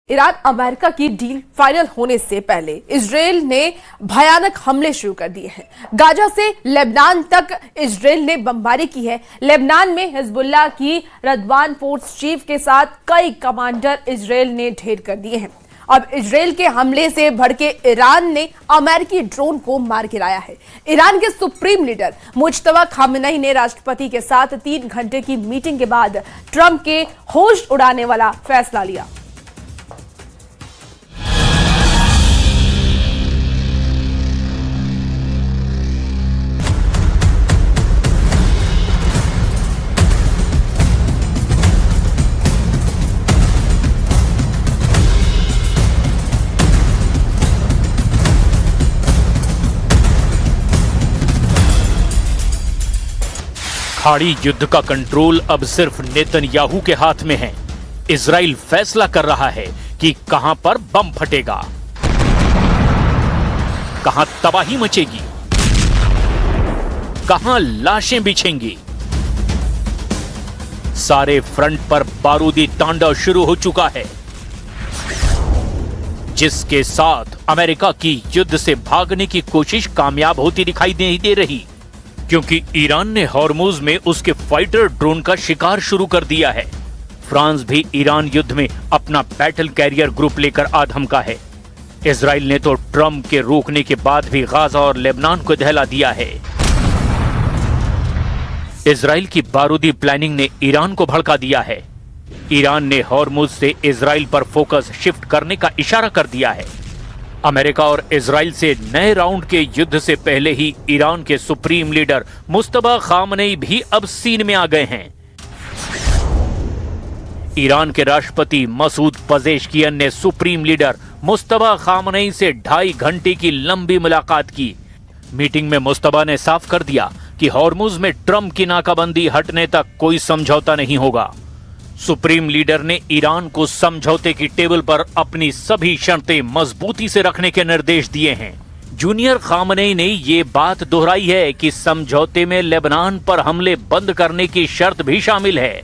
Iran America की deal final होने से पहले इजराइल ने भयानक हमले शुरू कर दिए हैं। गाजा से लेबनान तक इजराइल ने बमबारी की है। लेबनान में हिजबुल्लाह की रदवान फोर्स चीफ के साथ कई कमांडर इजराइल ने ढेर कर दिए हैं। अब इजराइल के हमले से भड़के ईरान ने अमेरिकी ड्रोन को मार गिराया है। ईरान के सुप्रीम लीडर मुज्तबा खामेनेई ने राष्ट्रपति के साथ 3 घंटे की मीटिंग के बाद ट्रंप के होश उड़ाने वाला फैसला लिया। खाड़ी युद्ध का कंट्रोल अब सिर्फ नेतन्याहू के हाथ में है। इजराइल फैसला कर रहा है कि कहां पर बम फटेगा, कहां तबाही मचेगी, कहां लाशें बिछेंगी। सारे फ्रंट पर बारूदी तांडव शुरू हो चुका है, जिसके साथ अमेरिका की युद्ध से भागने की कोशिश कामयाब होती दिखाई नहीं दे रही, क्योंकि ईरान ने हॉर्मुज में उसके फाइटर ड्रोन का शिकार शुरू कर दिया है। फ्रांस भी ईरान युद्ध में अपना बैटल कैरियर ग्रुप लेकर आधमका है। इजराइल ने तो ट्रंप के रोकने के बाद भी गाजा और लेबनान को दहला दिया है। इजराइल की बारूदी प्लानिंग ने ईरान को भड़का दिया है। ईरान ने हॉर्मुज से इजराइल पर फोकस शिफ्ट करने का इशारा कर दिया है। अमेरिका और इजराइल से नए राउंड के युद्ध से पहले ही ईरान के सुप्रीम लीडर मुज्तबा खामेनेई भी अब सीन में आ गए हैं। ईरान के राष्ट्रपति मसूद पजेश्कियन ने सुप्रीम लीडर मुज्तबा खामेनेई से 2.5 घंटे की लंबी मुलाकात की। मीटिंग में मुज्तबा ने साफ कर दिया कि हॉर्मुज में ट्रंप की नाकाबंदी हटने तक कोई समझौता नहीं होगा। सुप्रीम लीडर ने ईरान को समझौते की टेबल पर अपनी सभी शर्तें मजबूती से रखने के निर्देश दिए हैं। जूनियर खामेनेई ने ये बात दोहराई है कि समझौते में लेबनान पर हमले बंद करने की शर्त भी शामिल है।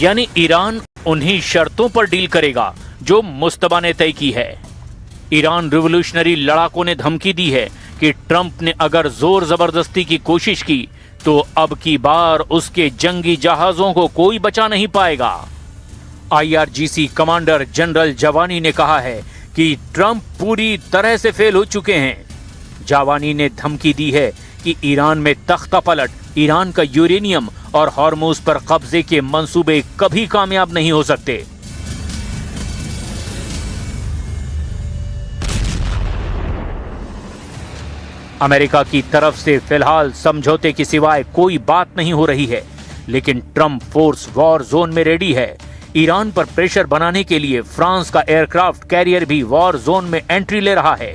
यानी ईरान उन्हीं शर्तों पर डील करेगा जो मुज्तबा ने तय की है। ईरान रिवोल्यूशनरी लड़ाकों ने धमकी दी है कि ट्रंप ने अगर जोर जबरदस्ती की कोशिश की तो अब की बार उसके जंगी जहाजों को कोई बचा नहीं पाएगा। IRGC कमांडर जनरल जावानी ने कहा है कि ट्रंप पूरी तरह से फेल हो चुके हैं। जावानी ने धमकी दी है कि ईरान में तख्ता पलट, ईरान का यूरेनियम और हॉर्मुज पर कब्जे के मंसूबे कभी कामयाब नहीं हो सकते। अमेरिका की तरफ से फिलहाल समझौते के सिवाय कोई बात नहीं हो रही है, लेकिन ट्रंप फोर्स वॉर जोन में रेडी है। ईरान पर प्रेशर बनाने के लिए फ्रांस का एयरक्राफ्ट कैरियर भी वॉर जोन में एंट्री ले रहा है।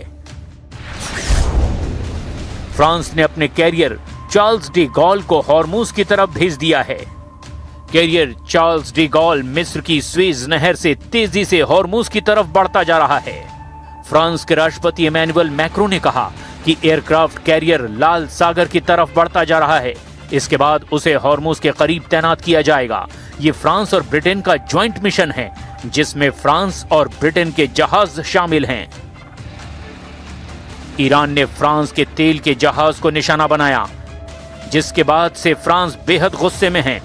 फ्रांस ने अपने कैरियर चार्ल्स डी गॉल को हॉर्मुज की तरफ भेज दिया है। कैरियर चार्ल्स डी गॉल मिस्र की स्वेज नहर से तेजी से हॉर्मुज की तरफ बढ़ता जा रहा है। फ्रांस के राष्ट्रपति इमैनुअल मैक्रों ने कहा कि एयरक्राफ्ट कैरियर लाल सागर की तरफ बढ़ता जा रहा है। इसके बाद उसे हॉर्मुज के करीब तैनात किया जाएगा। ये फ्रांस और ब्रिटेन का ज्वाइंट मिशन है, जिसमें फ्रांस और ब्रिटेन के जहाज शामिल हैं। ईरान ने फ्रांस के तेल के जहाज को निशाना बनाया, जिसके बाद से फ्रांस बेहद गुस्से में है।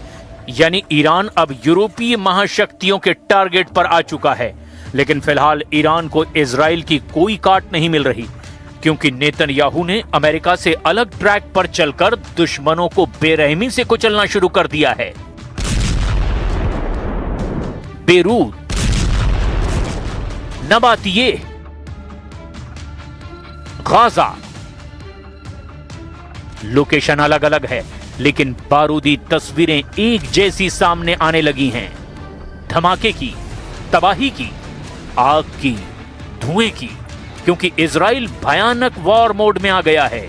यानी ईरान अब यूरोपीय महाशक्तियों के टारगेट पर आ चुका है। लेकिन फिलहाल ईरान को इजराइल की कोई काट नहीं मिल रही, क्योंकि नेतन्याहू ने अमेरिका से अलग ट्रैक पर चलकर दुश्मनों को बेरहमी से कुचलना शुरू कर दिया है। बेरूत, नबातिये, गाजा, लोकेशन अलग अलग है, लेकिन बारूदी तस्वीरें एक जैसी सामने आने लगी हैं। धमाके की, तबाही की, आग की, धुएं की, क्योंकि इजराइल भयानक वॉर मोड में आ गया है।